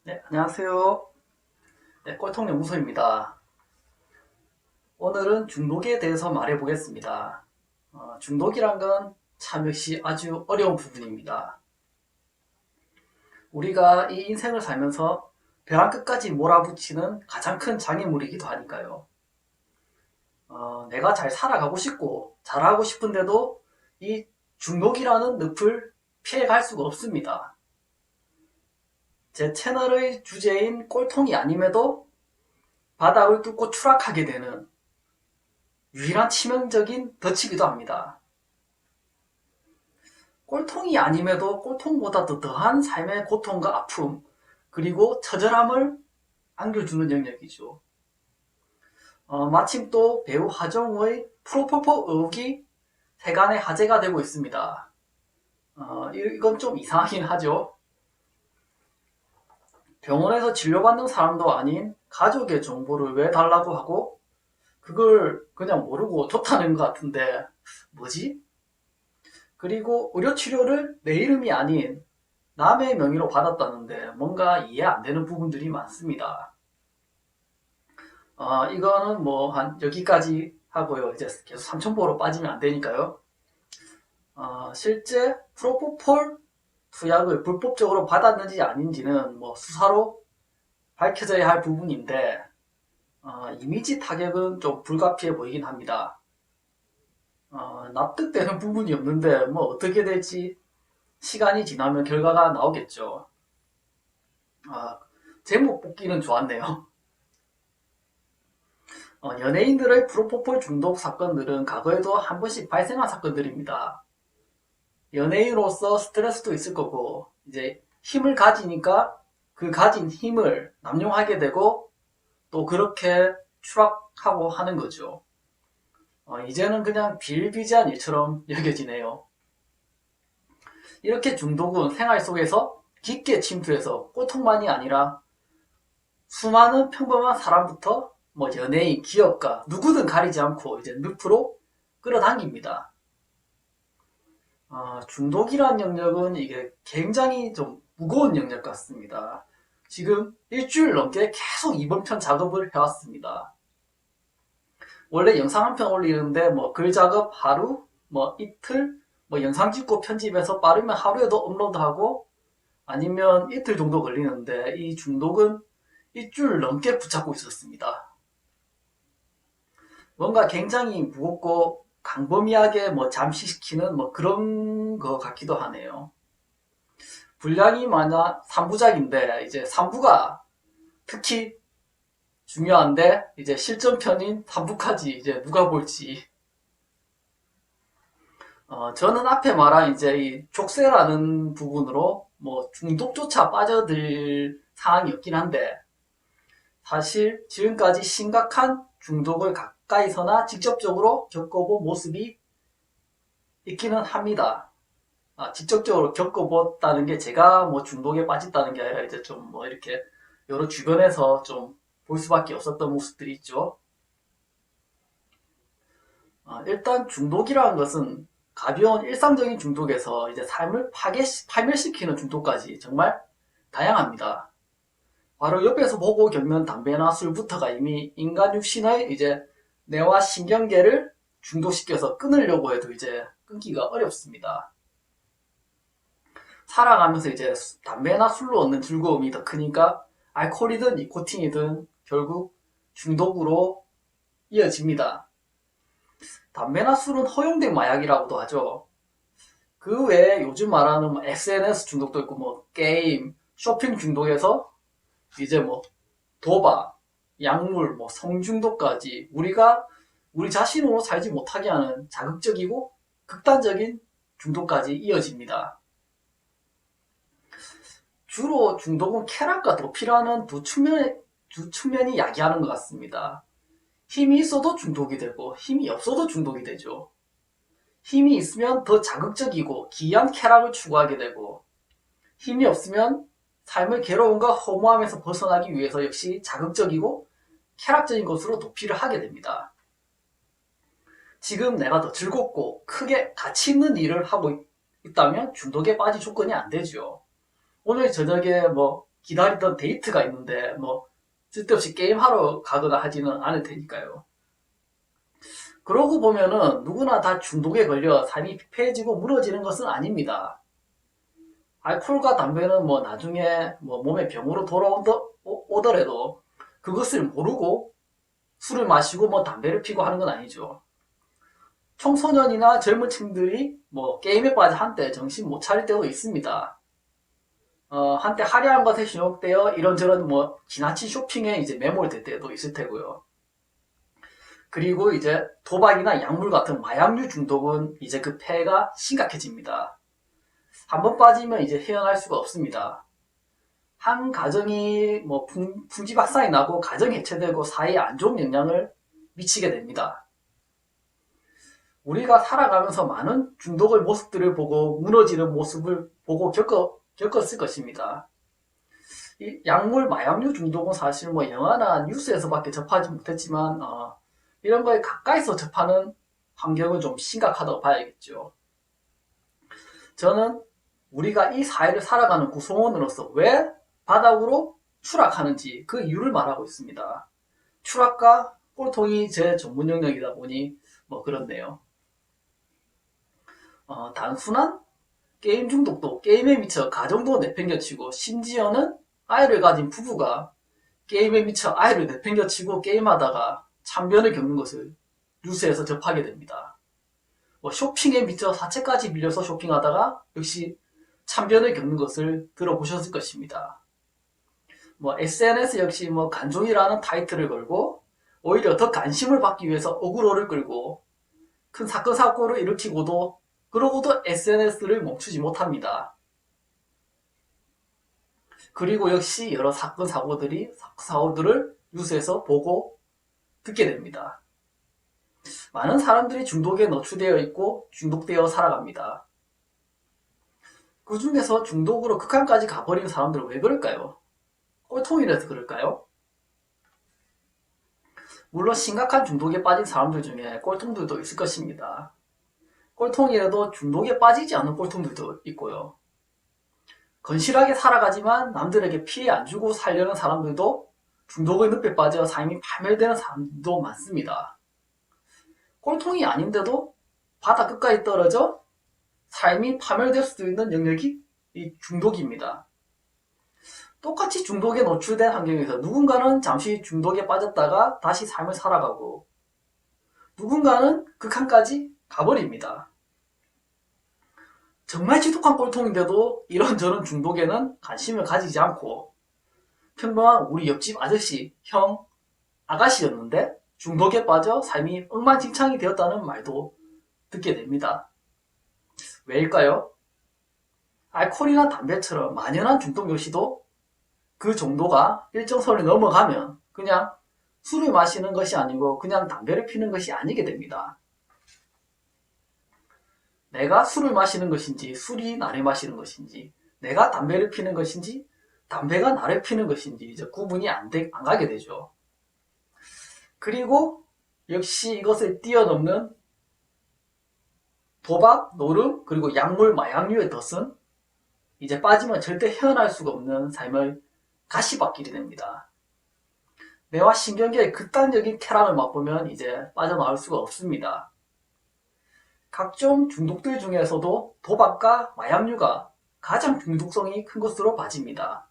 네, 안녕하세요. 네, 꼴통연구소입니다. 오늘은 중독에 대해서 말해보겠습니다. 중독이란 건 참 역시 아주 어려운 부분입니다. 우리가 이 인생을 살면서 벼랑 끝까지 몰아붙이는 가장 큰 장애물이기도 하니까요. 내가 잘 살아가고 싶고 잘하고 싶은데도 이 중독이라는 늪을 피해갈 수가 없습니다. 제 채널의 주제인 꼴통이 아님에도 바닥을 뚫고 추락하게 되는 유일한 치명적인 덫이기도 합니다. 꼴통이 아님에도 꼴통보다 더 더한 삶의 고통과 아픔, 그리고 처절함을 안겨주는 영역이죠. 마침 또 배우 하정우의 프로포폴 의혹이 세간의 화제가 되고 있습니다. 이건 좀 이상하긴 하죠. 병원에서 진료받는 사람도 아닌 가족의 정보를 왜 달라고 하고 그걸 그냥 모르고 좋다는 것 같은데 뭐지? 그리고 의료치료를 내 이름이 아닌 남의 명의로 받았다는데 뭔가 이해 안 되는 부분들이 많습니다. 이거는 뭐 한 여기까지 하고요. 이제 계속 삼천포로 빠지면 안 되니까요. 실제 프로포폴 투약을 불법적으로 받았는지 아닌지는 뭐 수사로 밝혀져야 할 부분인데 이미지 타격은 좀 불가피해 보이긴 합니다. 납득되는 부분이 없는데 뭐 어떻게 될지 시간이 지나면 결과가 나오겠죠. 아, 제목 뽑기는 좋았네요. 연예인들의 프로포폴 중독 사건들은 과거에도 한 번씩 발생한 사건들입니다. 연예인으로서 스트레스도 있을 거고, 이제 힘을 가지니까 그 가진 힘을 남용하게 되고, 또 그렇게 추락하고 하는 거죠. 이제는 그냥 비일비재한 일처럼 여겨지네요. 이렇게 중독은 생활 속에서 깊게 침투해서 고통만이 아니라 수많은 평범한 사람부터 뭐 연예인, 기업가 누구든 가리지 않고 이제 늪으로 끌어당깁니다. 중독이란 영역은 이게 굉장히 좀 무거운 영역 같습니다. 지금 일주일 넘게 계속 이번 편 작업을 해왔습니다. 원래 영상 한 편 올리는데 뭐 글 작업 하루, 뭐 이틀, 뭐 영상 찍고 편집해서 빠르면 하루에도 업로드하고 아니면 이틀 정도 걸리는데 이 중독은 일주일 넘게 붙잡고 있었습니다. 뭔가 굉장히 무겁고 광범위하게 뭐 잠시시키는 뭐 그런 거 같기도 하네요. 분량이 많아 3부작인데 이제 3부가 특히 중요한데 이제 실전편인 3부까지 이제 누가 볼지. 저는 앞에 말한 이제 이 족쇄라는 부분으로 뭐 중독조차 빠져들 상황이 없긴 한데 사실 지금까지 심각한 중독을 가까이서나 직접적으로 겪어본 모습이 있기는 합니다. 직접적으로 겪어봤다는 게 제가 뭐 중독에 빠졌다는 게 아니라 이제 좀 뭐 이렇게 여러 주변에서 좀 볼 수밖에 없었던 모습들이 있죠. 일단 중독이라는 것은 가벼운 일상적인 중독에서 이제 삶을 파멸시키는 중독까지 정말 다양합니다. 바로 옆에서 보고 겪는 담배나 술부터가 이미 인간 육신의 이제 뇌와 신경계를 중독시켜서 끊으려고 해도 이제 끊기가 어렵습니다. 살아가면서 이제 담배나 술로 얻는 즐거움이 더 크니까 알코올이든 니코틴이든 결국 중독으로 이어집니다. 담배나 술은 허용된 마약이라고도 하죠. 그 외에 요즘 말하는 뭐 SNS 중독도 있고 뭐 게임, 쇼핑 중독에서 이제 뭐 도박, 약물, 뭐 성중독까지 우리가 우리 자신으로 살지 못하게 하는 자극적이고 극단적인 중독까지 이어집니다. 주로 중독은 쾌락과 도피라는 두 측면이 야기하는 것 같습니다. 힘이 있어도 중독이 되고 힘이 없어도 중독이 되죠. 힘이 있으면 더 자극적이고 기이한 쾌락을 추구하게 되고 힘이 없으면 삶의 괴로움과 허무함에서 벗어나기 위해서 역시 자극적이고 쾌락적인 것으로 도피를 하게 됩니다. 지금 내가 더 즐겁고 크게 가치 있는 일을 하고 있다면 중독에 빠질 조건이 안 되죠. 오늘 저녁에 뭐 기다리던 데이트가 있는데 뭐 쓸데없이 게임하러 가거나 하지는 않을 테니까요. 그러고 보면은 누구나 다 중독에 걸려 삶이 피폐해지고 무너지는 것은 아닙니다. 알코올과 담배는 뭐 나중에 뭐 몸에 병으로 돌아오더라도 그것을 모르고 술을 마시고 뭐 담배를 피고 하는 건 아니죠. 청소년이나 젊은 층들이 뭐 게임에 빠져 한때 정신 못 차릴 때도 있습니다. 한때 화려한 것에 현혹되어 이런저런 뭐 지나친 쇼핑에 이제 매몰될 때도 있을 테고요. 그리고 이제 도박이나 약물 같은 마약류 중독은 이제 그 폐해가 심각해집니다. 한번 빠지면 이제 헤어날 수가 없습니다. 한 가정이 뭐 풍지박산이 나고 가정이 해체되고 사회에 안 좋은 영향을 미치게 됩니다. 우리가 살아가면서 많은 중독의 모습들을 보고 무너지는 모습을 보고 겪었을 것입니다. 이 약물, 마약류 중독은 사실 뭐 영화나 뉴스에서밖에 접하지 못했지만 이런 거에 가까이서 접하는 환경은 좀 심각하다고 봐야겠죠. 저는 우리가 이 사회를 살아가는 구성원으로서 왜 바닥으로 추락하는지 그 이유를 말하고 있습니다. 추락과 꼴통이 제 전문 영역이다 보니 뭐 그렇네요. 단순한 게임 중독도 게임에 미쳐 가정도 내팽겨치고 심지어는 아이를 가진 부부가 게임에 미쳐 아이를 내팽겨치고 게임하다가 참변을 겪는 것을 뉴스에서 접하게 됩니다. 뭐 쇼핑에 미쳐 사채까지 빌려서 쇼핑하다가 역시 참변을 겪는 것을 들어보셨을 것입니다. 뭐 SNS 역시 뭐 간종이라는 타이틀을 걸고 오히려 더 관심을 받기 위해서 어그로를 끌고 큰 사건 사고를 일으키고도 그러고도 SNS를 멈추지 못합니다. 그리고 역시 여러 사건 사고들을 뉴스에서 보고 듣게 됩니다. 많은 사람들이 중독에 노출되어 있고 중독되어 살아갑니다. 그 중에서 중독으로 극한까지 가버린 사람들은 왜 그럴까요? 꼴통이라서 그럴까요? 물론 심각한 중독에 빠진 사람들 중에 꼴통들도 있을 것입니다. 꼴통이라도 중독에 빠지지 않은 꼴통들도 있고요. 건실하게 살아가지만 남들에게 피해 안 주고 살려는 사람들도 중독의 늪에 빠져 삶이 파멸되는 사람들도 많습니다. 꼴통이 아닌데도 바다 끝까지 떨어져 삶이 파멸될 수도 있는 영역이 이 중독입니다. 똑같이 중독에 노출된 환경에서 누군가는 잠시 중독에 빠졌다가 다시 삶을 살아가고 누군가는 극한까지 가버립니다. 정말 지독한 꼴통인데도 이런저런 중독에는 관심을 가지지 않고 평범한 우리 옆집 아저씨, 형, 아가씨였는데 중독에 빠져 삶이 엉망진창이 되었다는 말도 듣게 됩니다. 왜일까요? 알코올이나 담배처럼 만연한 중독 역시도 그 정도가 일정 선을 넘어가면 그냥 술을 마시는 것이 아니고 그냥 담배를 피는 것이 아니게 됩니다. 내가 술을 마시는 것인지 술이 나를 마시는 것인지 내가 담배를 피는 것인지 담배가 나를 피는 것인지 이제 구분이 안 가게 되죠. 그리고 역시 이것을 뛰어넘는 도박, 노름, 그리고 약물, 마약류의 덫은 이제 빠지면 절대 헤어날 수가 없는 삶을 가시밭길이 됩니다. 뇌와 신경계의 극단적인 쾌락을 맛보면 이제 빠져나올 수가 없습니다. 각종 중독들 중에서도 도박과 마약류가 가장 중독성이 큰 것으로 봐집니다.